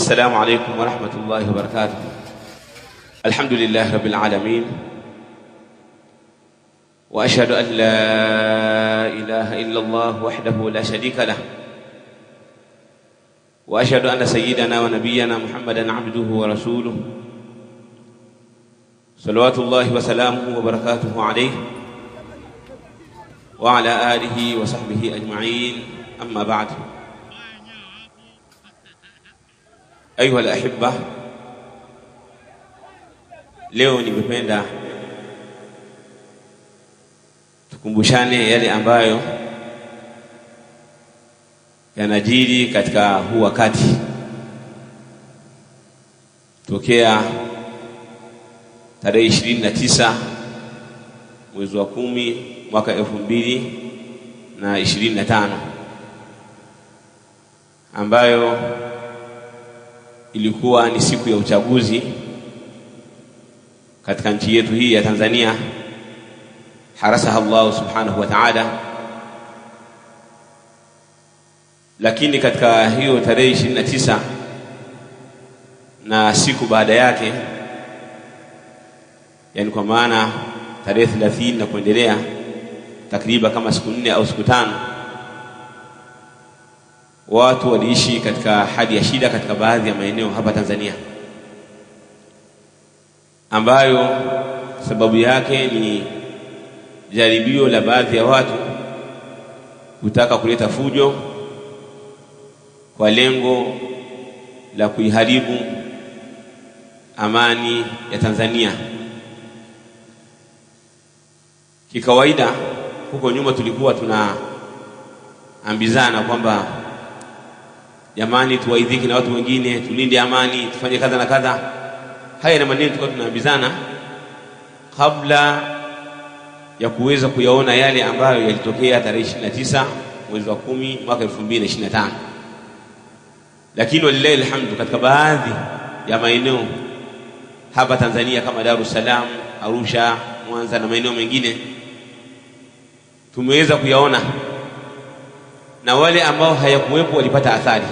السلام عليكم ورحمة الله وبركاته. الحمد لله رب العالمين، وأشهد أن لا إله إلا الله وحده لا شريك له، وأشهد أن سيدنا ونبينا محمدا عبده ورسوله صلوات الله وسلامه وبركاته عليه وعلى آله وصحبه أجمعين. أما بعد، أيها الأحبة، leo ningependa tukumbushane yale ambayo yanajiri katika huu wakati tokea tarehe 29 mwezi wa 10 mwaka 2025 ambayo ilikuwa ni siku ya uchaguzi katika nchi yetu hii ya Tanzania, harasaha Allah subhanahu wa ta'ala. Lakini katika hiyo tarehe 29 na siku baada yake, yani kwa maana tarehe 30 na kuendelea, takriban kama siku 4 au siku 5, watu waliishi katika hali ya shida katika baadhi ya maeneo hapa Tanzania, ambayo sababu yake ni jaribio la baadhi ya watu kutaka kuleta fujo kwa lengo la kuiharibu amani ya Tanzania. Kikawaida huko nyuma tulikuwa tunaambizana kwamba jamani, tuwaidhiki na watu wengine, tulinde amani, tufanye kadha na kadha. Haya na maneno tulikuwa tunaambizana kabla ya kuweza kuyaona yale ambayo yalitokea tarehe 29 mwezi wa 10 mwaka 2025. Lakini walillahi alhamdu, katika baadhi ya maeneo hapa Tanzania kama Dar es Salaam, Arusha, Mwanza na maeneo mengine tumeweza kuyaona, na wale ambao hayakuwepo walipata athari.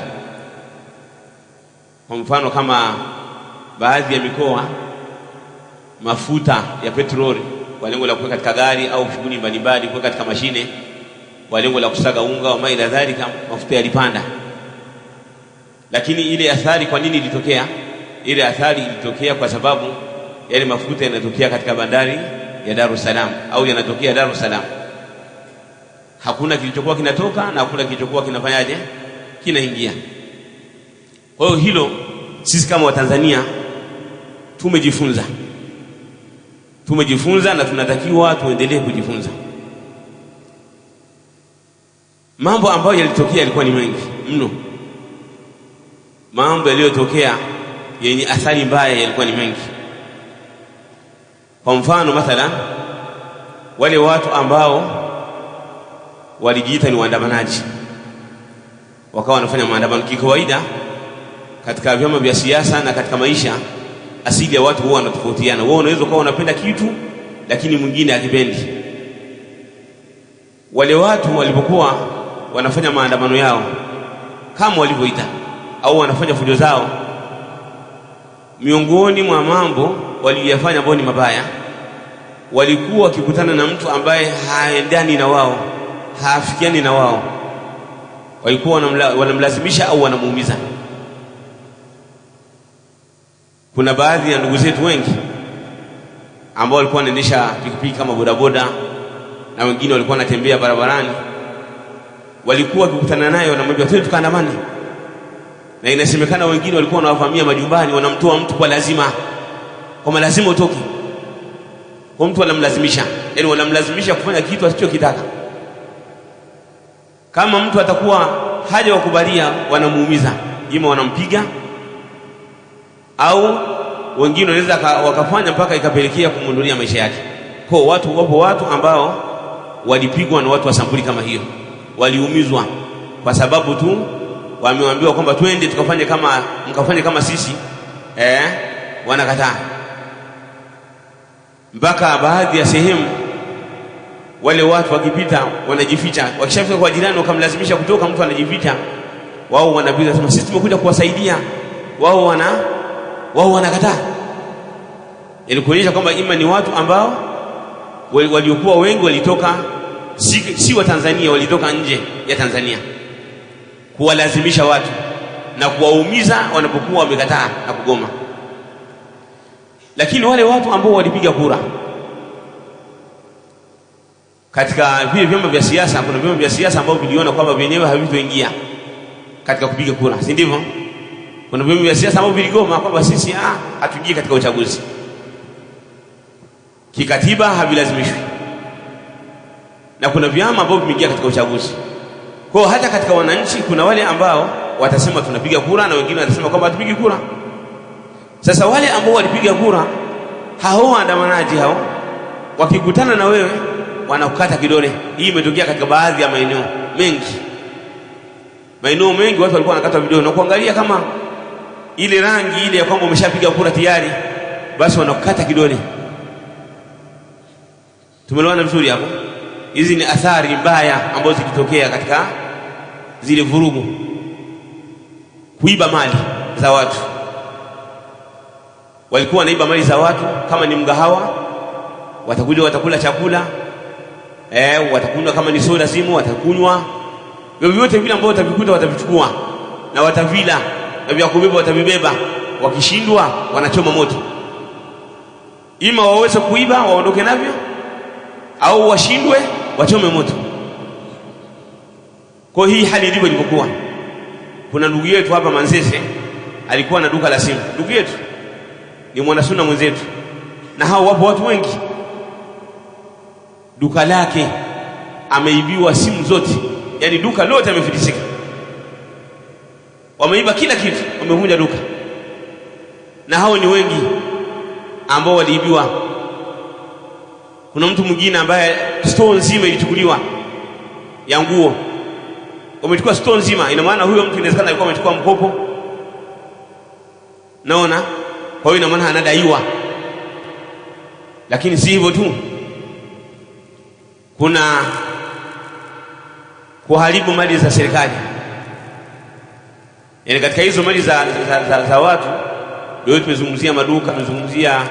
Kwa mfano, kama baadhi ya mikoa mafuta ya petroli kwa lengo la kuweka katika gari au shughuli mbalimbali, kuweka katika mashine kwa lengo la kusaga unga wa maila dhalika, mafuta yalipanda. Lakini ile athari kwa nini ilitokea? Ile athari ilitokea kwa sababu yale mafuta yanatokea katika bandari ya Dar es Salaam au yanatokea Dar es Salaam. Hakuna kilichokuwa kinatoka na hakuna kilichokuwa kinafanyaje, kinaingia. Kwa hiyo hilo sisi kama Watanzania tumejifunza na tunatakiwa tuendelee kujifunza. Mambo ambayo yalitokea yalikuwa ni mengi mno. Mambo yaliyotokea yenye athari mbaya yalikuwa ni mengi. Kwa mfano, mathalan, wale watu ambao walijiita ni waandamanaji wakawa wanafanya maandamano. Kikawaida katika vyama vya siasa na katika maisha, asili ya watu huwa wanatofautiana. Wewe unaweza kuwa unapenda kitu lakini mwingine hakipendi. Wale watu walipokuwa wanafanya maandamano yao kama walivyoita au wanafanya fujo zao, miongoni mwa mambo waliyofanya ambayo ni mabaya, walikuwa wakikutana na mtu ambaye haendani na wao, haafikiani na wao, walikuwa wanamlazimisha au wanamuumiza. Kuna baadhi ya ndugu zetu wengi ambao walikuwa wanaendesha pikipiki kama bodaboda na wengine walikuwa wanatembea barabarani, walikuwa wakikutana naye wanamwambia twende tukaandamane. Na inasemekana wengine walikuwa wanawavamia majumbani, wanamtoa mtu kwa lazima, kama lazima utoke. Kwa mtu wanamlazimisha, yani wanamlazimisha kufanya kitu asichokitaka. Kama mtu atakuwa haja wakubalia, wanamuumiza, ima wanampiga, au wengine wanaweza wakafanya mpaka ikapelekea kumwondolea maisha yake. Kwa wapo watu ambao walipigwa na watu wa sampuli kama hiyo, waliumizwa kwa sababu tu wameambiwa kwamba twende mkafanye kama sisi, wanakataa. Mpaka baadhi ya sehemu wale watu wakipita wanajificha, wakishafika kwa jirani wakamlazimisha kutoka, mtu anajificha, wao wanapiga sema sisi tumekuja kuwasaidia, wao wanakataa, ili kuonyesha kwamba ima ni watu ambao waliokuwa wengi walitoka si wa Tanzania, walitoka nje ya Tanzania, kuwalazimisha watu na kuwaumiza wanapokuwa wamekataa na kugoma. Lakini wale watu ambao walipiga kura katika vile vyama vya siasa, kuna vyama vya siasa ambao viliona kwamba wenyewe havitoingia katika kupiga kura, si ndivyo? Kuna vyama vya siasa ambao viligoma kwamba sisi hatuingii katika uchaguzi, kikatiba havilazimishwi, na kuna vyama ambao vimeingia katika uchaguzi. Kwa hata katika wananchi kuna wale ambao watasema tunapiga kura na wengine watasema kwamba hatupigi kura. Sasa wale ambao walipiga kura, hao waandamanaji hao wakikutana na wewe wanakukata kidole. Hii imetokea katika baadhi ya maeneo mengi, watu walikuwa wanakata vidole na kuangalia kama ile rangi ile ya kwamba umeshapiga kura tayari, basi wanakukata kidole. Tumeelewana vizuri hapo? Hizi ni athari mbaya ambazo zilitokea katika zile vurugu, kuiba mali za watu. Walikuwa wanaiba mali za watu. Kama ni mgahawa, watakuja watakula chakula, watakunywa. Kama ni soda simu, watakunywa. Vyovyote vile ambavyo watavikuta watavichukua na watavila, na vya kubeba watavibeba. Wakishindwa wanachoma moto, ima waweze kuiba waondoke navyo, au washindwe wachome moto. Kwa hii hali ndivyo ilivyokuwa. Kuna ndugu yetu hapa Manzese alikuwa na duka la simu. Ndugu yetu ni mwanasuna mwenzetu, na hao wapo watu wengi. Duka lake ameibiwa simu zote, yani duka lote amefilisika. Wameiba kila kitu, wamevunja duka, na hao ni wengi ambao waliibiwa. Kuna mtu mwingine ambaye store nzima ilichukuliwa ya nguo, wamechukua store nzima. Ina maana huyo mtu inawezekana alikuwa amechukua mkopo, naona. Kwa hiyo ina maana anadaiwa. Lakini si hivyo tu, kuna kuharibu mali za serikali. Yani katika hizo mali za watu ndio tumezungumzia maduka, tumezungumzia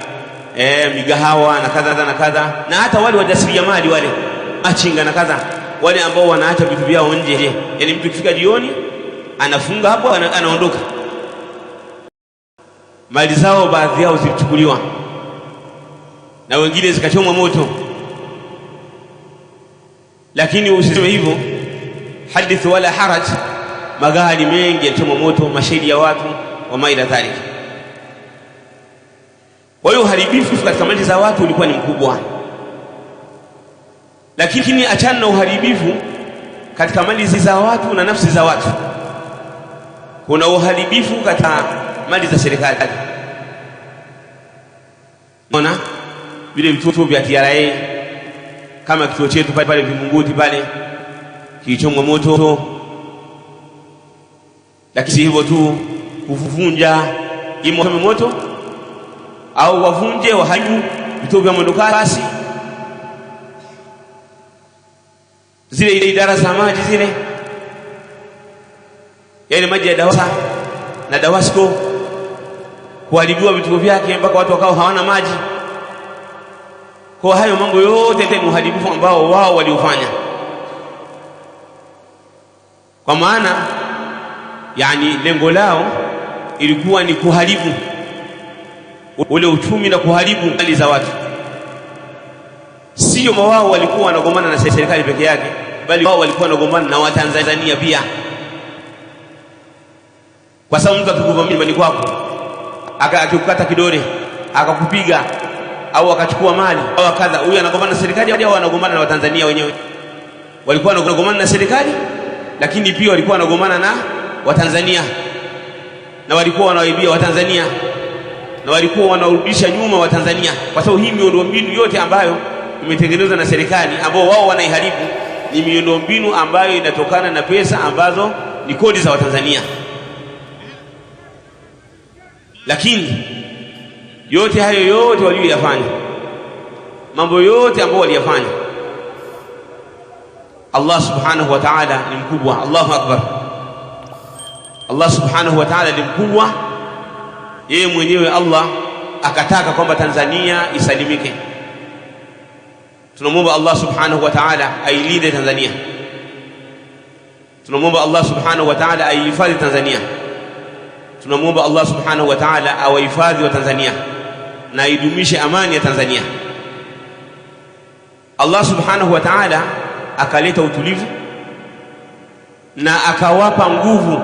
migahawa na kadha na kadha, na hata wale wajasiriamali wale machinga na kadha, wale ambao wanaacha vitu vyao nje. Yani mtu kifika jioni anafunga hapo, anaondoka. Mali zao baadhi yao zilichukuliwa na wengine zikachomwa moto. Lakini usiseme hivyo, hadith wala haraj. Magari mengi yalichomwa moto, mashahidi ya watu wa maila dhalika. Kwa hiyo uharibifu katika mali za watu ulikuwa ni mkubwa. Lakini achana na uharibifu katika mali za watu na nafsi za watu, kuna uharibifu katika mali za serikali. Unaona vile vituo vya TRA, kama kituo chetu pale Vingunguti pale kilichomwa moto. Lakini hivyo tu, kuvunja moto au wavunje waharibu vituo vya mwendokasi, zile idara za maji zile, yale maji ya DAWASA na DAWASCO, kuharibiwa vituo vyake mpaka watu wakao hawana maji. Kwa hayo mambo yote ni uharibifu ambao wao waliofanya, kwa maana yani lengo lao ilikuwa ni kuharibu ule uchumi na kuharibu mali za watu. Sio wao walikuwa wanagombana na serikali peke yake, bali wao walikuwa wanagombana na Watanzania pia. Kwa sababu mtu akikuvamia nyumbani kwako, akakukata kidole, akakupiga au akachukua mali au kadha, huyu anagombana na serikali au anagombana na Watanzania wenyewe? Walikuwa wanagombana na serikali, lakini pia walikuwa wanagombana na Watanzania, na walikuwa wanawaibia Watanzania, na walikuwa wanarudisha nyuma Watanzania, kwa sababu hii miundombinu yote ambayo imetengenezwa na serikali ambao wao wanaiharibu ni miundombinu ambayo inatokana na pesa ambazo ni kodi za Watanzania. Lakini yote hayo yote waliyofanya, mambo yote ambayo waliyafanya, Allah subhanahu wa ta'ala ni mkubwa. Allahu akbar. Allah subhanahu wa ta'ala ni mkubwa, yeye mwenyewe Allah akataka kwamba Tanzania isalimike. Tunamwomba Allah subhanahu wa ta'ala ailinde Tanzania. Tunamwomba Allah subhanahu wa ta'ala aihifadhi Tanzania. Tunamwomba Allah subhanahu wa ta'ala awahifadhi wa Tanzania na aidumishe amani ya Tanzania. Allah subhanahu wa ta'ala akaleta utulivu na akawapa nguvu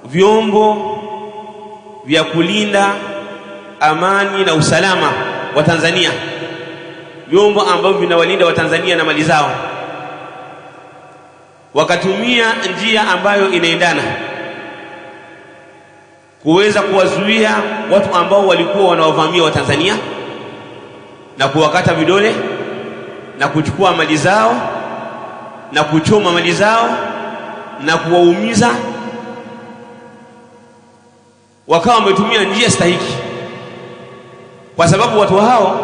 vyombo vya kulinda amani na usalama wa Tanzania, vyombo ambavyo vinawalinda wa Tanzania na mali zao. Wakatumia njia ambayo inaendana kuweza kuwazuia watu ambao walikuwa wanawavamia wa Tanzania na kuwakata vidole na kuchukua mali zao na kuchoma mali zao na kuwaumiza. Wakawa wametumia njia stahiki, kwa sababu watu hao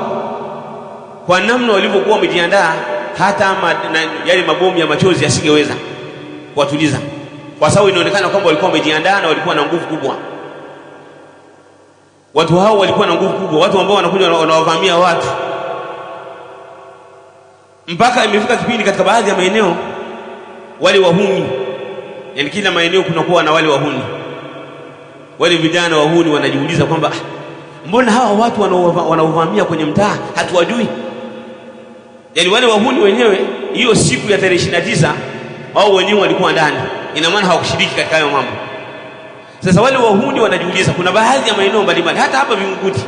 kwa namna walivyokuwa wamejiandaa, hata yale mabomu ya machozi yasingeweza kuwatuliza, kwa sababu inaonekana kwamba walikuwa wamejiandaa na walikuwa na nguvu kubwa. Watu hao walikuwa na nguvu kubwa, watu ambao wanakuja wanawavamia watu, mpaka imefika kipindi katika baadhi ya maeneo wale wahuni, yani kila maeneo kunakuwa na wale wahuni. Wale vijana wahuni wanajiuliza kwamba mbona hawa watu wanaovamia kwenye mtaa hatuwajui? Yani wale wahuni wenyewe hiyo siku ya tarehe 29 wao wenyewe walikuwa ndani, ina maana hawakushiriki katika hayo mambo. Sasa wale wahuni wanajiuliza, kuna baadhi ya maeneo mbalimbali, hata hapa Vingunguti,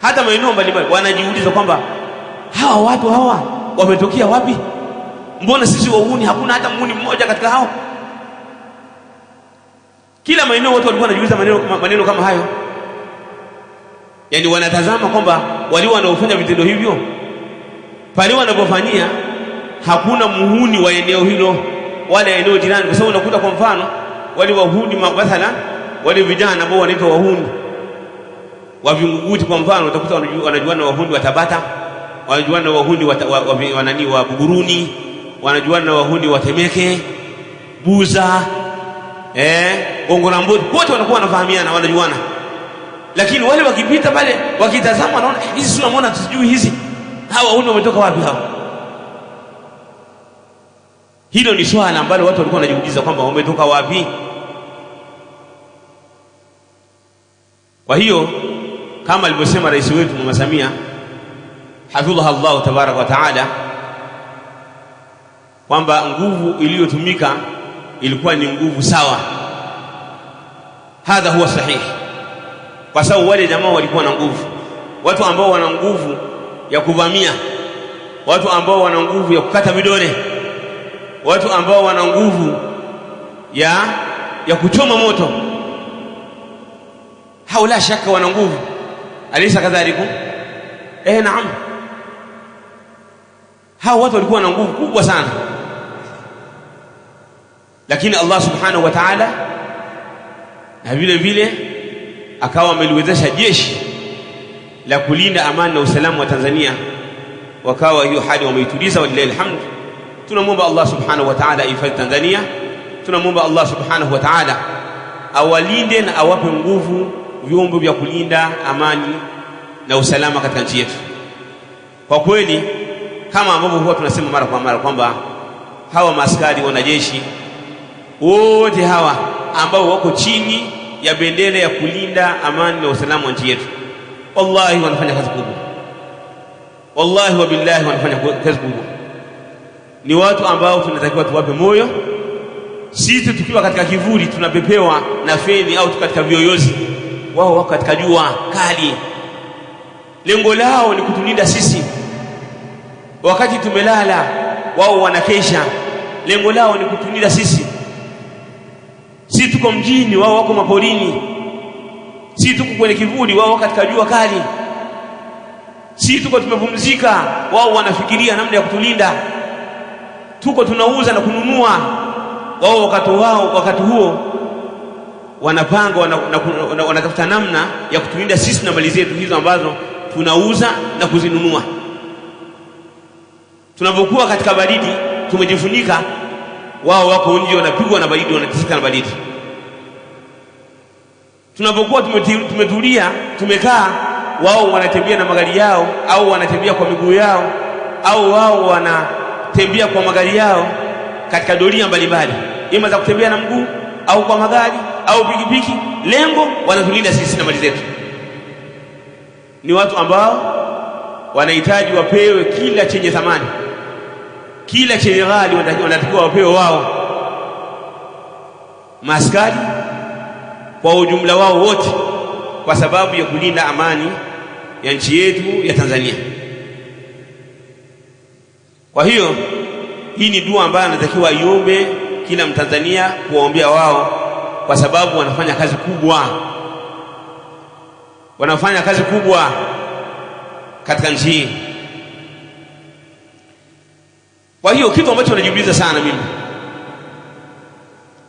hata maeneo mbalimbali, wanajiuliza kwamba hawa watu hawa wametokea wapi? Mbona sisi wahuni hakuna hata muhuni mmoja katika hao? Kila maeneo watu walikuwa wanajiuliza maneno kama hayo. Yani wanatazama kwamba wale wanaofanya vitendo hivyo pale wanapofanyia hakuna muhuni wa eneo hilo wala eneo jirani, kwa sababu unakuta kwa mfano wale wahuni mathalan, wale vijana ambao wanaitwa wahuni wa Vingunguti kwa mfano, utakuta wanajuana wahuni wa Tabata, wanajuana wahuni wa Buguruni, wanajuana wahuni wa Temeke, Buza, Gongo la Mboto, wote wanakuwa wanafahamiana, wanajuana. Lakini wale wakipita pale wakitazama wanaona hizi sura, mbona tusijui hizi, hawa wahuni wametoka wapi hawa? Hilo ni swala ambalo watu walikuwa wanajiuliza kwamba wametoka wapi. Kwa hiyo kama alivyosema rais wetu Mama Samia hafidhaha Allah tabaraka wa taala, kwamba nguvu iliyotumika ilikuwa ni nguvu sawa. Hadha huwa sahihi, kwa sababu wale jamaa walikuwa na nguvu. Watu ambao wana nguvu ya kuvamia, watu ambao wana nguvu ya kukata vidole, watu ambao wana nguvu ya kuchoma moto, hao la shaka wana nguvu. Alisa kadhalikum? Naam, hao watu walikuwa na nguvu kubwa sana. Lakini Allah subhanahu wa ta'ala na vile vile akawa ameliwezesha jeshi la kulinda amani na usalama wa Tanzania, wakawa hiyo hali wameituliza, walillahi alhamd. Tunamwomba Allah subhanahu wa ta'ala aifadhi Tanzania. Tunamwomba Allah subhanahu wa ta'ala awalinde na awape nguvu vyombo vya kulinda amani na usalama katika nchi yetu. Kwa kweli, kama ambavyo huwa tunasema mara kwa mara kwamba hawa maaskari wanajeshi wote hawa ambao wako chini ya bendera ya kulinda amani na usalama wa nchi yetu, wallahi wanafanya kazi kubwa, wallahi wa billahi wanafanya kazi kubwa. Ni watu ambao tunatakiwa tuwape moyo. Sisi tukiwa katika kivuli tunapepewa na feni au katika vioyozi, wao wako katika jua kali. Lengo lao ni kutulinda sisi. Wakati tumelala wao wanakesha, lengo lao ni kutulinda sisi. Sisi tuko mjini, wao wako maporini. Sisi tuko kwenye kivuli, wao wako katika jua kali. Sisi tuko tumepumzika, wao wanafikiria namna ya kutulinda. Tuko tunauza na kununua, wao wakati huo wanapanga wanatafuta namna ya kutulinda sisi na mali zetu hizo ambazo tunauza na kuzinunua. Tunapokuwa katika baridi tumejifunika, wao wako nje wanapigwa na baridi, wanateseka na baridi. Tunapokuwa tumetulia, tumekaa, wao wanatembea na magari yao, au wanatembea kwa miguu yao, au wao wanatembea kwa magari yao katika doria mbalimbali, ima za kutembea na mguu au kwa magari au pikipiki. Lengo wanatulinda sisi na mali zetu. Ni watu ambao wanahitaji wapewe kila chenye thamani, kila chenye ghali wanatakiwa wapewe wao, maaskari kwa ujumla wao wote, kwa sababu ya kulinda amani ya nchi yetu ya Tanzania. Kwa hiyo hii ni dua ambayo anatakiwa iombe kila Mtanzania, kuwaombea wao, kwa sababu wanafanya kazi kubwa, wanafanya kazi kubwa katika nchi hii. Kwa hiyo kitu ambacho najiuliza sana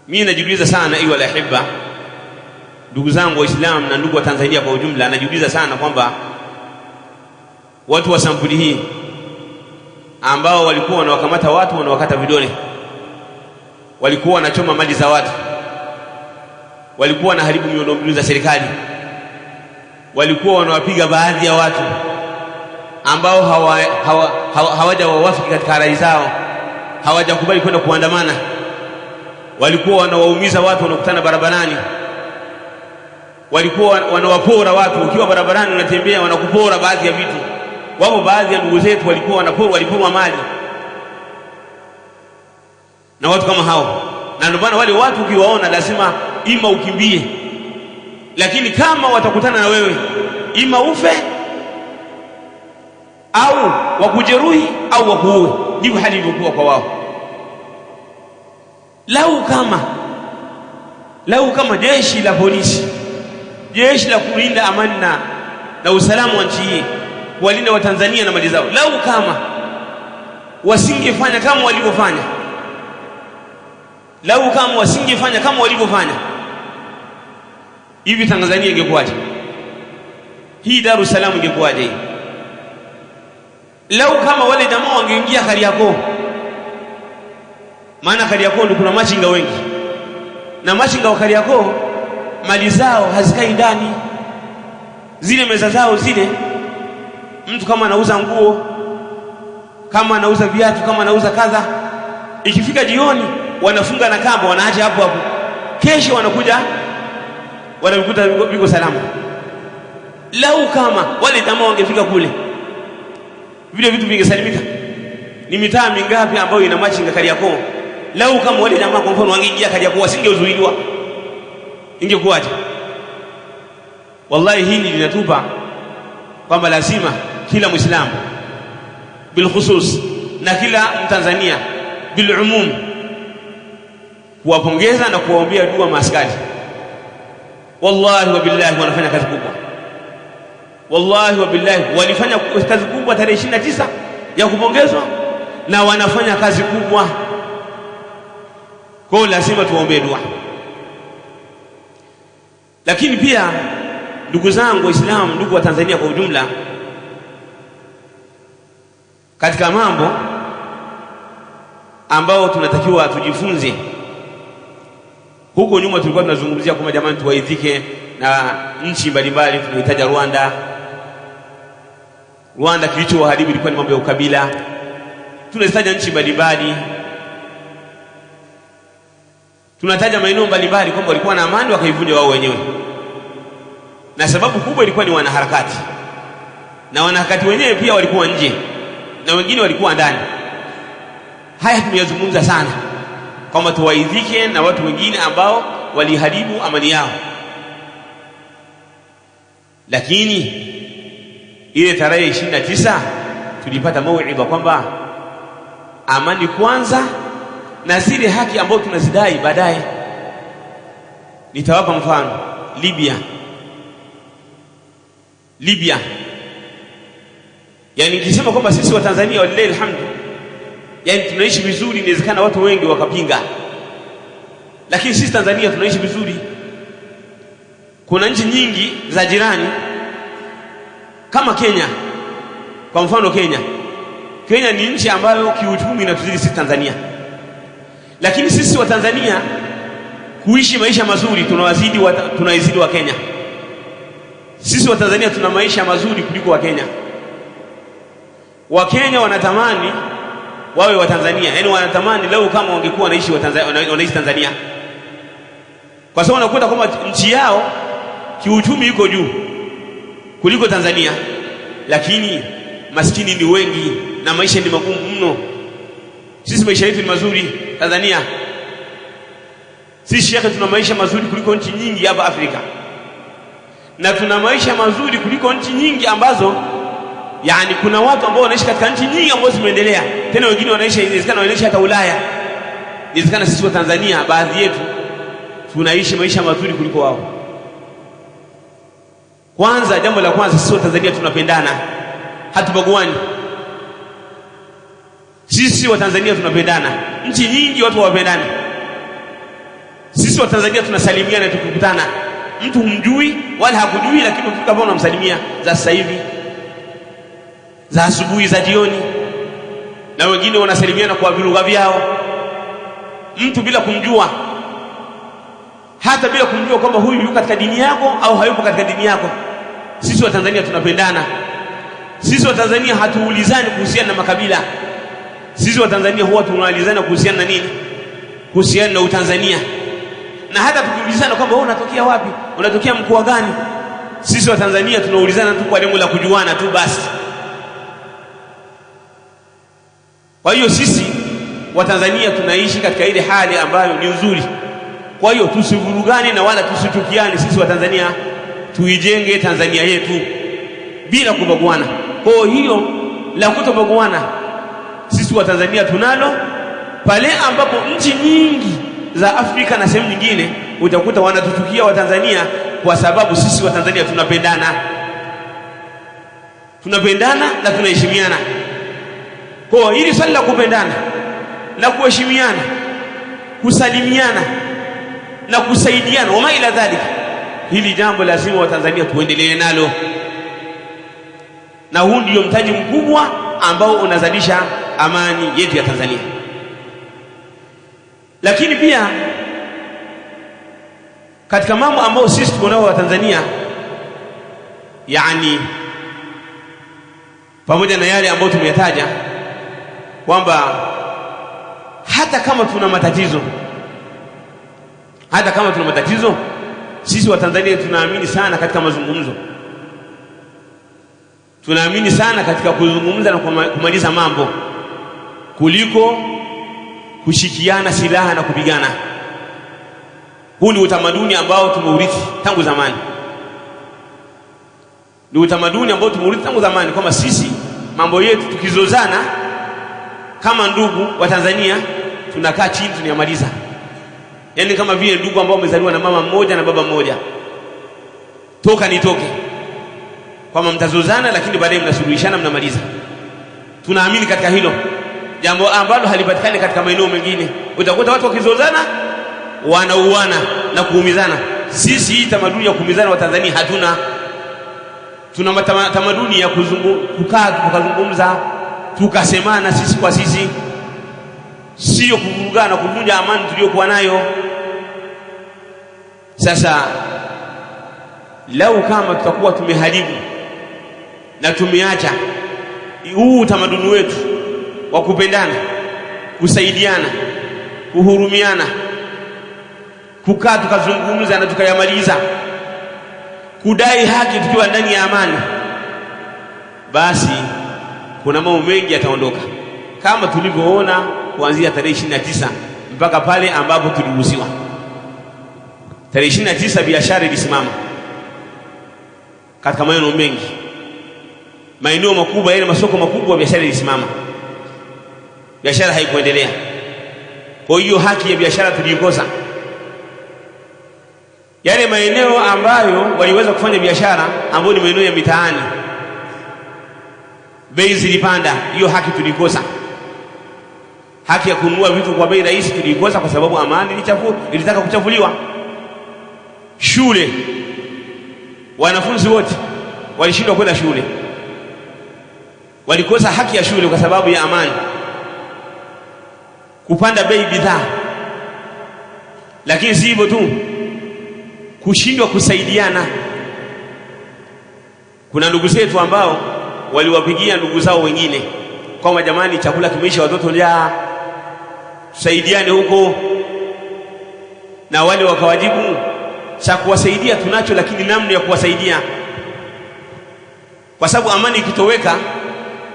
mimi najiuliza sana, ayu alahibba, ndugu zangu Waislamu na ndugu wa Tanzania kwa ujumla, najiuliza sana kwamba watu wa sampuli hii ambao walikuwa wanawakamata watu, wanawakata vidole, walikuwa wanachoma mali za watu, walikuwa wanaharibu miundombinu za serikali, walikuwa wanawapiga baadhi ya watu ambao hawajawafiki katika rai zao, hawajakubali kwenda kuandamana, walikuwa wanawaumiza watu wanakutana barabarani, walikuwa wanawapora watu. Ukiwa barabarani unatembea, wanakupora baadhi ya vitu. Wapo baadhi ya ndugu zetu waliporwa mali na watu kama hao, na ndio maana wale watu ukiwaona lazima ima ukimbie, lakini kama watakutana na wewe ima ufe au wakujeruhi au wakuue. Ndivyo hali ilivyokuwa kwa wao. Lau kama jeshi la polisi, jeshi la kulinda amani na usalama wa nchi hii, kuwalinda Watanzania na mali zao, lau kama wasingefanya kama walivyofanya, lau kama wasingefanya kama walivyofanya, hivi Tanzania ingekuwaje? Hii Dar es Salaam ingekuwaje? Lau kama wale jamaa wangeingia Kariakoo, maana Kariakoo ndio kuna machinga wengi, na machinga wa Kariakoo mali zao hazikai ndani, zile meza zao zile, mtu kama anauza nguo, kama anauza viatu, kama anauza kadha, ikifika jioni wanafunga na kamba, wanaacha hapo hapo, kesho wanakuja wanavikuta viko salama. Lau kama wale jamaa wangefika kule, vile vitu vingesalimika. Ni mitaa mingapi ambayo ina machinga Kariakoo? Lau kama wale jamaa kwa mfano wangeingia Kariakoo, wasingeuzuiliwa, ingekuwaje? Wallahi hili linatupa kwamba lazima kila Muislamu bil khusus na kila Mtanzania bil umum kuwapongeza na kuwaombea dua maaskari. Wallahi wa billahi wanafanya kazi kubwa, wallahi wa billahi walifanya kazi kubwa tarehe 29 ya kupongezwa, na wanafanya kazi kubwa. Kwa hiyo lazima tuwaombee dua. Lakini pia ndugu zangu Waislamu, ndugu wa Tanzania kwa ujumla, katika mambo ambao tunatakiwa tujifunze, huko nyuma tulikuwa tunazungumzia kwamba jamani, tuwaidhike na nchi mbalimbali. Tunahitaji Rwanda kilichowaharibu ilikuwa ni mambo ya ukabila. Tunahitaji nchi mbalimbali, tunataja maeneo mbalimbali kwamba walikuwa na amani wakaivunja wao wenyewe, na sababu kubwa ilikuwa ni wanaharakati, na wanaharakati wenyewe pia walikuwa nje na wengine walikuwa ndani. Haya tumeyazungumza sana kwamba tuwaidhike na watu wengine ambao waliharibu amani yao. Lakini ile tarehe 29 tulipata mauidha kwamba amani kwanza na zile haki ambazo tunazidai baadaye. Nitawapa mfano Libya. Yani nikisema kwamba sisi wa Tanzania walilahi alhamdu, yani tunaishi vizuri, inawezekana watu wengi wakapinga, lakini sisi Tanzania tunaishi vizuri. Kuna nchi nyingi za jirani kama Kenya. Kwa mfano Kenya ni nchi ambayo kiuchumi inatuzidi sisi Tanzania, lakini sisi wa Tanzania kuishi maisha mazuri tunaizidi wa Kenya. Sisi wa Tanzania tuna maisha mazuri kuliko wa Kenya. Wa Kenya wanatamani wawe wa Tanzania, yani wanatamani leo kama wangekuwa wanaishi Tanzania, kwa sababu wanakuta kwamba nchi yao kiuchumi iko juu kuliko Tanzania, lakini maskini ni wengi na maisha ni magumu mno. Sisi maisha yetu ni mazuri Tanzania. Sisi shekhe, tuna maisha mazuri kuliko nchi nyingi hapa Afrika, na tuna maisha mazuri kuliko nchi nyingi ambazo, yani kuna watu ambao wanaishi katika nchi nyingi ambazo zimeendelea, tena wengine inawezekana wanaishi hata Ulaya. Inawezekana sisi wa Tanzania baadhi yetu tunaishi maisha mazuri kuliko wao. Kwanza, jambo la kwanza, sisi wa Tanzania tunapendana, hatubaguani. Sisi wa Tanzania tunapendana. Nchi nyingi watu hawapendani. Sisi wa Tanzania tunasalimiana tukikutana. Mtu humjui wala hakujui, lakini ukifika hapo unamsalimia, za sasa hivi, za asubuhi, za jioni, na wengine wanasalimiana kwa lugha vyao, mtu bila kumjua, hata bila kumjua kwamba huyu yuko katika dini yako au hayupo katika dini yako. Sisi wa Tanzania tunapendana. Sisi wa Tanzania hatuulizani kuhusiana na makabila. Sisi wa Tanzania huwa tunaulizana kuhusiana na nini? Kuhusiana na Utanzania. Na hata tukiulizana kwamba wewe unatokea wapi, unatokea mkoa gani, sisi wa Tanzania tunaulizana tu kwa lengo la kujuana tu basi. Kwa hiyo sisi wa Tanzania tunaishi katika ile hali ambayo ni nzuri. Kwa hiyo tusivurugane na wala tusichukiane. Sisi wa Tanzania tuijenge Tanzania yetu bila kubaguana. Kwa hiyo la kutobaguana sisi wa Tanzania tunalo, pale ambapo nchi nyingi za Afrika na sehemu nyingine utakuta wanatuchukia wa Tanzania kwa sababu sisi wa Tanzania tunapendana na tunaheshimiana. Kwa hili swali la kupendana na kuheshimiana, kusalimiana na kusaidiana wama ila dhalika, hili jambo lazima wa Tanzania tuendelee nalo, na huu ndio mtaji mkubwa ambao unazalisha amani yetu ya Tanzania. Lakini pia katika mambo ambayo sisi tuko nao wa Tanzania, yani pamoja na yale ambayo tumeyataja, kwamba hata kama tuna matatizo, sisi wa Tanzania tunaamini sana katika mazungumzo. Tunaamini sana katika kuzungumza na kumaliza mambo kuliko kushikiana silaha na kupigana. Huu ni utamaduni ambao tumeurithi tangu zamani. Ni utamaduni ambao tumeurithi tangu zamani, kwamba sisi mambo yetu tukizozana kama ndugu wa Tanzania tunakaa chini tunayamaliza. Yaani kama vile ndugu ambao wamezaliwa na mama mmoja na baba mmoja, toka nitoke, kwamba mtazozana lakini baadaye mnasuluhishana, mnamaliza. Tunaamini katika hilo, jambo ambalo halipatikani katika maeneo mengine. Utakuta watu wakizozana wanauana na kuumizana. Sisi hii tamaduni ya kuumizana wa Tanzania hatuna. Tuna tamaduni ya kukaa tukazungumza, tukasemana sisi kwa sisi, sio kuvurugana, kuvunja amani tuliyokuwa nayo. Sasa lau kama tutakuwa tumeharibu na tumeacha huu utamaduni wetu wa kupendana, kusaidiana, kuhurumiana, kukaa tukazungumza na tukayamaliza, kudai haki tukiwa ndani ya amani, basi kuna mambo mengi yataondoka, kama tulivyoona kuanzia tarehe 29 mpaka pale ambapo tuliruhusiwa. Tarehe 29 biashara ilisimama katika maeneo mengi, maeneo makubwa, yale masoko makubwa, biashara ilisimama, biashara haikuendelea. Kwa hiyo haki ya biashara tulikosa. Yale maeneo ambayo waliweza kufanya biashara, ambayo ni maeneo ya mitaani, bei zilipanda, hiyo haki tulikosa. Haki ya kununua vitu kwa bei rahisi tulikosa, kwa sababu amani ilitaka kuchafuliwa. Shule, wanafunzi wote walishindwa kwenda shule, walikosa haki ya shule kwa sababu ya amani. Kupanda bei bidhaa, Lakini si hivyo tu, kushindwa kusaidiana. Kuna ndugu zetu ambao waliwapigia ndugu zao wengine kwamba jamani, chakula kimeisha, watoto njaa, tusaidiane huko, na wale wakawajibu cha kuwasaidia tunacho, lakini namna ya kuwasaidia, kwa sababu amani ikitoweka,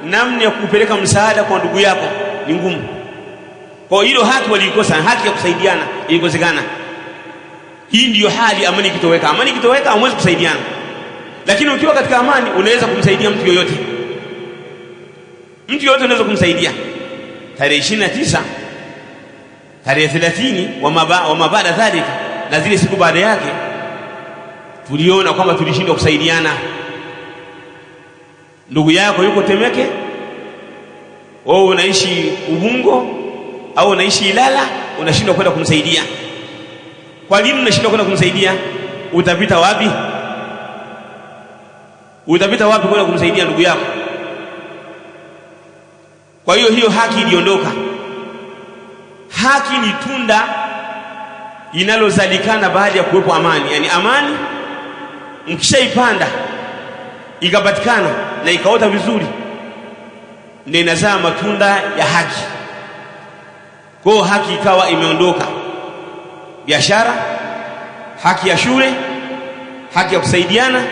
namna ya kupeleka msaada kwa ndugu yako ni ngumu. Kwa hilo haki walikosa, haki ya kusaidiana ilikosekana. Hii ndiyo hali amani ikitoweka. Amani ikitoweka hamwezi kusaidiana, lakini ukiwa katika amani unaweza kumsaidia mtu yoyote. Mtu yoyote unaweza kumsaidia. Tarehe 29, tarehe 30 wa mabada dhalika, na zile siku baada yake, tuliona kwamba tulishindwa kusaidiana. Ndugu yako yuko Temeke, wewe unaishi Ubungo au unaishi Ilala, unashindwa kwenda kumsaidia. Kwa nini unashindwa kwenda kumsaidia? Utapita wapi? Utapita wapi kwenda kumsaidia ndugu yako? Kwa hiyo haki iliondoka. Haki ni tunda inalozalikana baada ya kuwepo amani. Yani amani mkishaipanda ikapatikana na ikaota vizuri, ndio inazaa matunda ya haki. Kwa hiyo haki ikawa imeondoka. Biashara, haki ya shule, haki ya kusaidiana,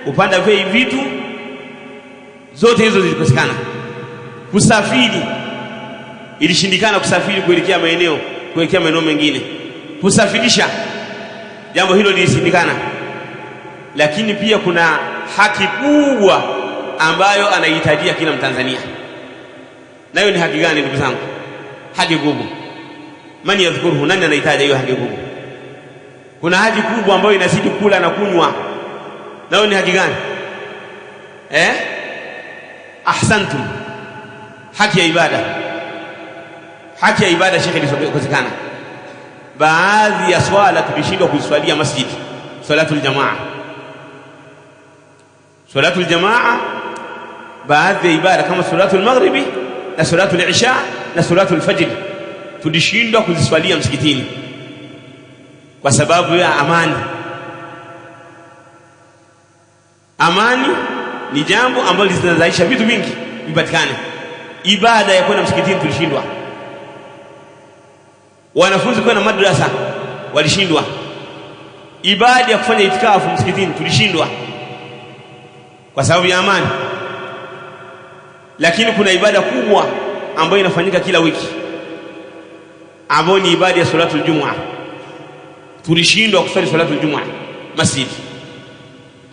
kupanda bei vitu, zote hizo zilikosekana. Kusafiri, ilishindikana kusafiri kuelekea maeneo mengine. Kusafirisha, jambo hilo lilishindikana. Lakini pia kuna haki kubwa ambayo anahitajia kila Mtanzania. Nayo ni haki gani ndugu zangu? Haki kubwa. Mani yadhkuruhu, nani anahitaji hiyo haki kubwa? Kuna haki kubwa ambayo inazidi kula na kunywa. Nayo ni haki gani? Ahsantum. Haki ya ibada. Haki ya ibada shekhi ilikosekana. Baadhi ya swala tulishindwa kuziswalia masjidi. Salatul jamaa. Salatul jamaa, baadhi ya ibada kama salatul maghribi na salatul isha na salatul fajr tulishindwa kuziswalia msikitini kwa sababu ya amani. Amani ni jambo ambalo linazalisha vitu vingi vipatikane. Ibada ya kwenda msikitini tulishindwa. Wanafunzi kwenda madrasa walishindwa. Ibada ya kufanya itikafu msikitini tulishindwa kwa sababu ya amani. Lakini kuna ibada kubwa ambayo inafanyika kila wiki, ambayo ni ibada ya salatul Jumu'ah. Tulishindwa kuswali salatul Jumu'ah masjid.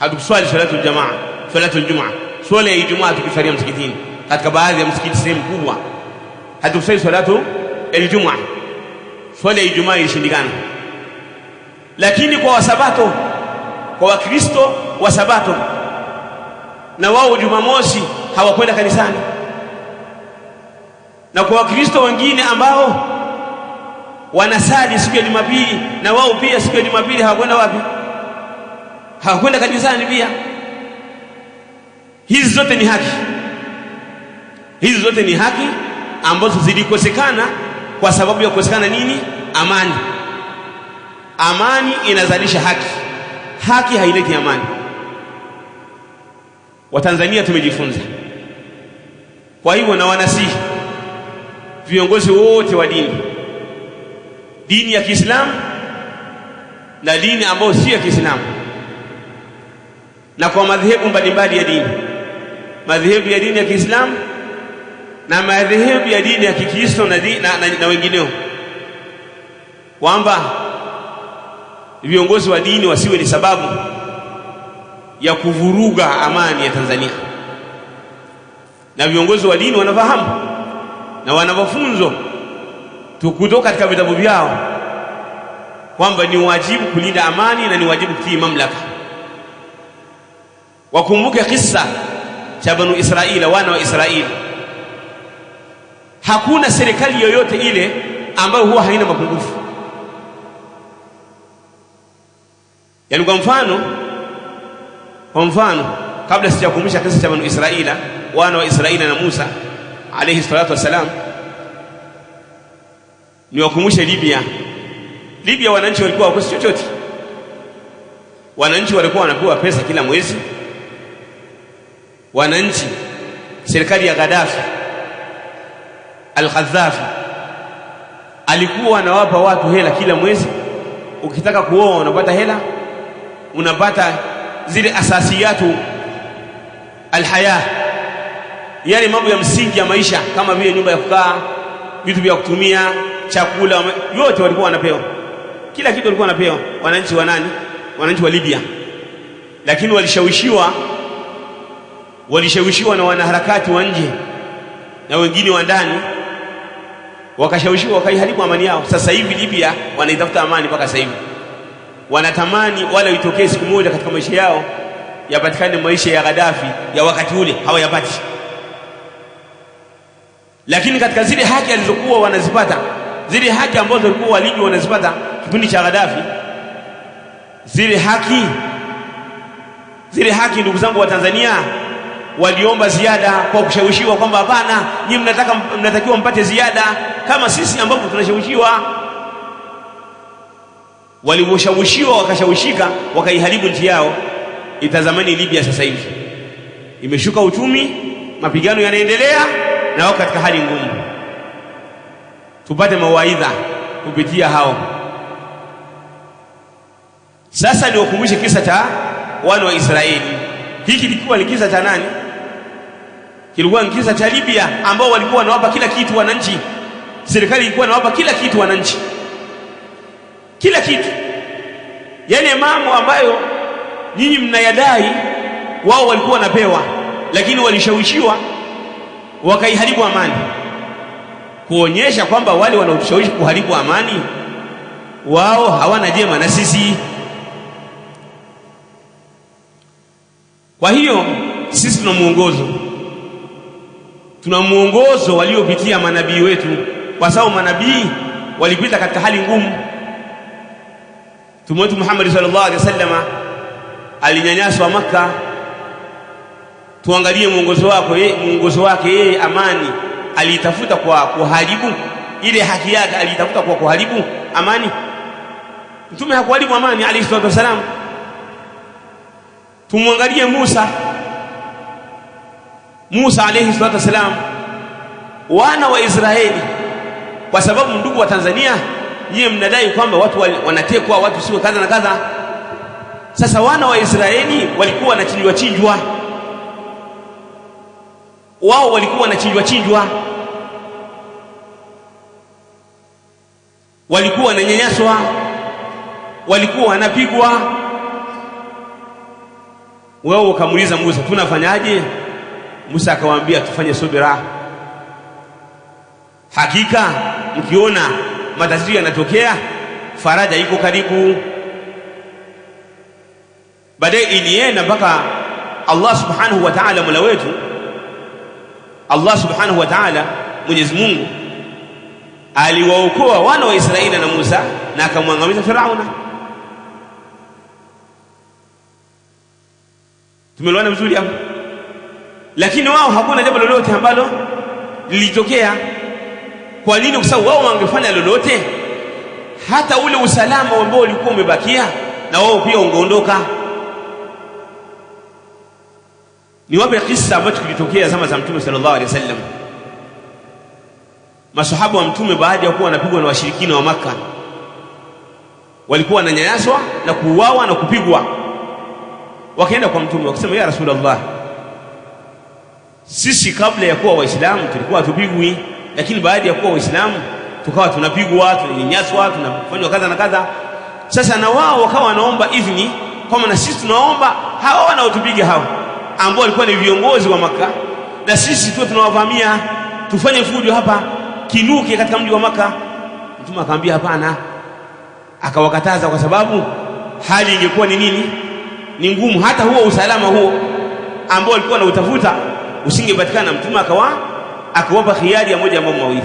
Hatukuswali salatul jamaa, salatul Jumu'ah. Swala ya Ijumaa tukisalia msikitini katika baadhi ya msikiti sehemu kubwa. Hatukuswali salatul Jumu'ah. Swala ya Ijumaa ilishindikana. Lakini kwa Wasabato, kwa Wakristo wa Sabato, na wao Jumamosi hawakwenda kanisani. Na kwa Wakristo wengine ambao wanasali siku ya Jumapili, na wao pia siku ya Jumapili hawakwenda wapi? Hawakwenda kanisani pia. Hizi zote ni haki. Hizi zote ni haki ambazo zilikosekana kwa sababu ya kukosekana nini? Amani. Amani inazalisha haki. Haki haileti amani. Watanzania tumejifunza. Kwa hivyo na wanasihi viongozi wote wa dini ya Kiislamu na dini ambayo si ya Kiislamu, na kwa madhehebu mbalimbali ya dini, madhehebu ya dini ya Kiislamu na madhehebu ya dini ya Kikristo na wengineo, kwamba viongozi wa dini wasiwe ni sababu ya kuvuruga amani ya Tanzania. Na viongozi wa dini wanafahamu na wanafunzo kutoka katika vitabu vyao kwamba ni wajibu kulinda amani na ni wajibu kutii mamlaka. Wakumbuke kisa cha Banu Israili, wana wa Israili. Hakuna serikali yoyote ile ambayo huwa haina mapungufu. Yaani kwa mfano kabla sijakumbusha kisa cha Banu Israili, wana wa Israili na Musa alayhi salatu wasalam, niwakumbushe Libya wananchi walikuwa hawakosi chochote. Wananchi walikuwa wanapewa pesa kila mwezi. Wananchi, serikali ya Gaddafi al-Gaddafi alikuwa anawapa watu hela kila mwezi. Ukitaka kuoa unapata hela, unapata zile asasiyatu alhaya, yale mambo ya msingi ya maisha kama vile nyumba ya kukaa, vitu vya kutumia, chakula, yote walikuwa wanapewa. Kila kitu walikuwa wanapewa wananchi wa nani? Wananchi wa Libya. Lakini walishawishiwa na wanaharakati wa nje na wengine wa ndani, wakashawishiwa wakaiharibu amani yao. Sasa hivi Libya wanaitafuta amani mpaka sasa hivi. Wanatamani wala itokee siku moja katika maisha yao yapatikane maisha ya Gaddafi ya wakati ule, hawayapati. Lakini katika zile haki alizokuwa wanazipata, zile haki ambazo walikuwa walivyo wanazipata kipindi cha Gaddafi, zile haki ndugu zangu wa Tanzania, waliomba ziada kwa kushawishiwa kwamba hapana, nyinyi mnatakiwa mpate ziada kama sisi ambapo tunashawishiwa. Walivyoshawishiwa wakashawishika, wakaiharibu nchi yao. Itazamani Libya sasa hivi imeshuka uchumi, mapigano yanaendelea na wako katika hali ngumu. Tupate mawaidha kupitia hao. Sasa niwakumbushe kisa cha wana wa Israeli. Hiki kilikuwa ni kisa cha nani? Kilikuwa ni kisa cha Libya, ambao walikuwa wanawapa kila kitu wananchi. Serikali ilikuwa inawapa kila kitu wananchi, kila kitu. Yale mambo ambayo nyinyi mnayadai wao walikuwa wanapewa, lakini walishawishiwa wakaiharibu amani, kuonyesha kwamba wale wanaotushawishi kuharibu amani wao hawana jema na sisi. Kwa hiyo sisi tuna muongozo waliopitia manabii wetu, kwa sababu manabii walipita katika hali ngumu. Mtume wetu Muhammad sallallahu alaihi wasallam alinyanyaswa Makka. Tuangalie muongozo wake yeye, amani alitafuta kwa kuharibu ile haki yake, alitafuta kwa kuharibu amani. Mtume hakuharibu amani alayhi salatu wasalam. Tumwangalie Musa alayhi salatu wasalam, wana wa Israeli, kwa sababu ndugu wa Tanzania, nyie mnadai kwamba watu wanatekwa, watu sio kadha na kadha. Sasa wana wa Israeli walikuwa wanachinjwa, wao walikuwa wanachinjwa, walikuwa wananyanyaswa, walikuwa wanapigwa. Wao wakamuuliza Musa, tunafanyaje? Musa akawaambia, tufanye subira. Hakika mkiona matatizo yanatokea, faraja iko karibu. Baadaye ilienda mpaka Allah subhanahu wa ta'ala, mola wetu Allah subhanahu wa ta'ala, Mwenyezi Mungu aliwaokoa wana wa Israeli na Musa na akamwangamiza Firauna. Tumeelewana vizuri hapo? Lakini wao hakuna jambo lolote ambalo lilitokea. Kwa nini? Kwa sababu wao wangefanya lolote, hata ule usalama ambao ulikuwa umebakia na wao pia ungeondoka. Ni wapi kisa ambacho kilitokea zama za Mtume sallallahu alaihi wasallam? Masahaba wa Mtume baada ya kuwa wanapigwa na washirikina wa Makka, walikuwa wananyanyaswa na kuuawa na kupigwa, wakaenda kwa Mtume wakasema, ya Rasulullah, sisi kabla ya kuwa Waislamu tulikuwa tupigwi, lakini baada ya kuwa Waislamu tukawa tunapigwa, tunanyanyaswa, tunafanywa kadha na kadha. Sasa na wao wakawa wanaomba idhini kwamba na sisi tunaomba hawa wanaotupiga hao ambao walikuwa ni viongozi wa Makka, na sisi tu tunawavamia, tufanye fujo hapa, kinuke katika mji wa Makka. Mtume akamwambia hapana, akawakataza, kwa sababu hali ingekuwa ni nini? Ni ngumu. Hata huo usalama huo ambao walikuwa wanautafuta usingepatikana. Mtume akawapa khiari ya moja mambo mawili: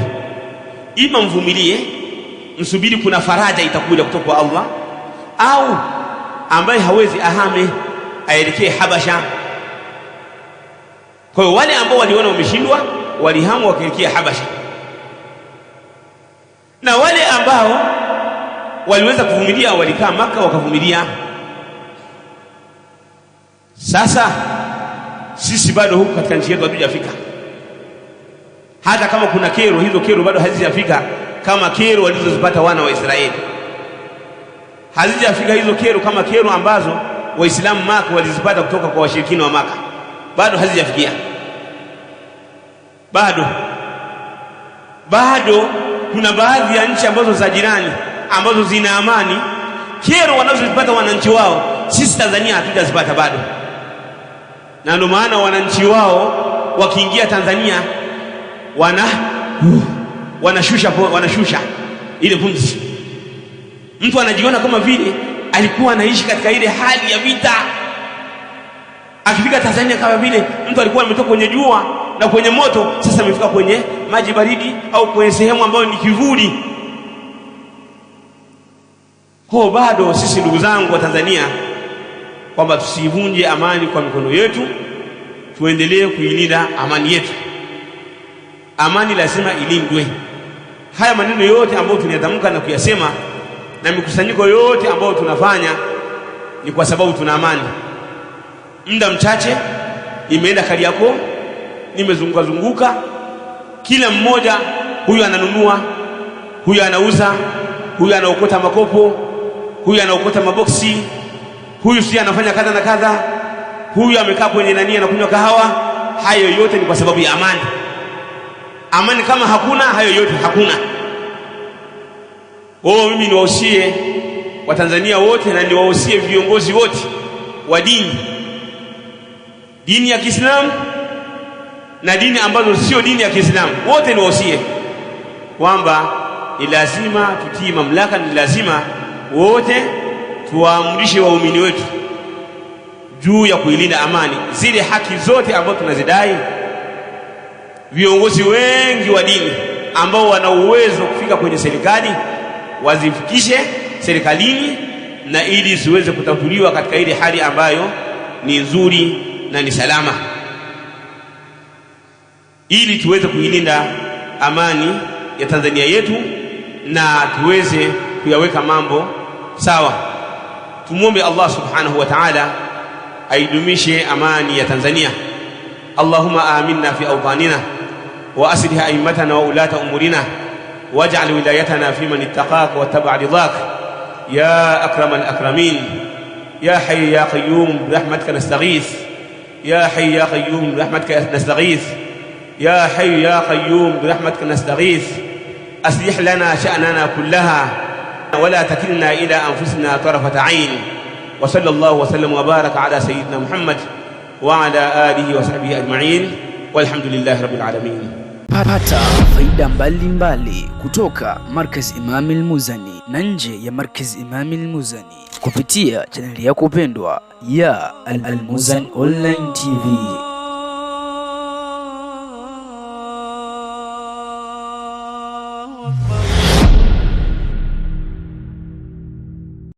ima mvumilie, msubiri, kuna faraja itakuja kutoka kwa Allah, au ambaye hawezi ahame aelekee Habasha. Kwa hiyo wale ambao waliona wameshindwa walihamu wakaelekea Habasha, na wale ambao waliweza kuvumilia, walikaa Maka wakavumilia. Sasa sisi bado huku katika nchi yetu hatujafika. Hata kama kuna kero, hizo kero bado hazijafika kama kero walizozipata wana wa Israeli. Hazijafika hizo kero kama kero ambazo Waislamu Maka walizipata kutoka kwa washirikina wa Maka. Bado hazijafikia. Bado kuna baadhi ya nchi ambazo za jirani ambazo zina amani, kero wanazozipata wananchi wao sisi Tanzania hatujazipata bado. Na ndio maana wananchi wao wakiingia Tanzania wanashusha ile pumzi. Mtu anajiona kama vile alikuwa anaishi katika ile hali ya vita. Akifika Tanzania kama vile mtu alikuwa ametoka kwenye jua na kwenye moto, sasa amefika kwenye maji baridi au kwenye sehemu ambayo ni kivuli. Kwa bado sisi ndugu zangu wa Tanzania, kwamba tusivunje amani kwa mikono yetu, tuendelee kuilinda amani yetu. Amani lazima ilindwe. Haya maneno yote ambayo tunayatamka na kuyasema na mikusanyiko yote ambayo tunafanya ni kwa sababu tuna amani. Muda mchache nimeenda Kariakoo, nimezunguka, kila mmoja, huyu ananunua, huyu anauza, huyu anaokota makopo, huyu anaokota maboksi, huyu si anafanya kadha na kadha, huyu amekaa kwenye nani anakunywa kahawa. Hayo yote ni kwa sababu ya amani. Amani kama hakuna, hayo yote hakuna. Mimi niwahusie Watanzania wote na niwahusie viongozi wote wa dini ya Kiislamu na dini ambazo sio dini ya Kiislamu, wote niwahusie kwamba ni lazima tutii mamlaka, ni lazima wote tuwaamrishe waumini wetu juu ya kuilinda amani, zile haki zote ambazo tunazidai. Viongozi wengi wa dini ambao wana uwezo kufika kwenye serikali wazifikishe serikalini, na ili siweze kutatuliwa katika ile hali ambayo ni nzuri na ni salama, ili tuweze kuilinda amani ya Tanzania yetu na tuweze kuyaweka mambo sawa. Tumuombe Allah subhanahu wa ta'ala aidumishe amani ya Tanzania. Allahumma aminna fi awtanina wa aslih a'immatana wa ulata umurina waj'al wilayatana fi man ittaqaka wattaba' ridak ya akramal akramin ya hayy ya qayyum birahmatika nastaghith ya hayy ya qayyum birahmatika nastaghith ya hayy ya qayyum birahmatika nastaghith aslih lana sha'nana kullaha ولا تكلنا إلى أنفسنا طرفة عين وصلى الله وسلم وبارك على سيدنا محمد وعلى آله وصحبه أجمعين والحمد لله رب العالمين. Pata faida mbalimbali kutoka Markaz Imam Al-Muzani na nje ya Markaz Imam Al-Muzani kupitia chaneli yako pendwa ya Al-Muzani Online TV.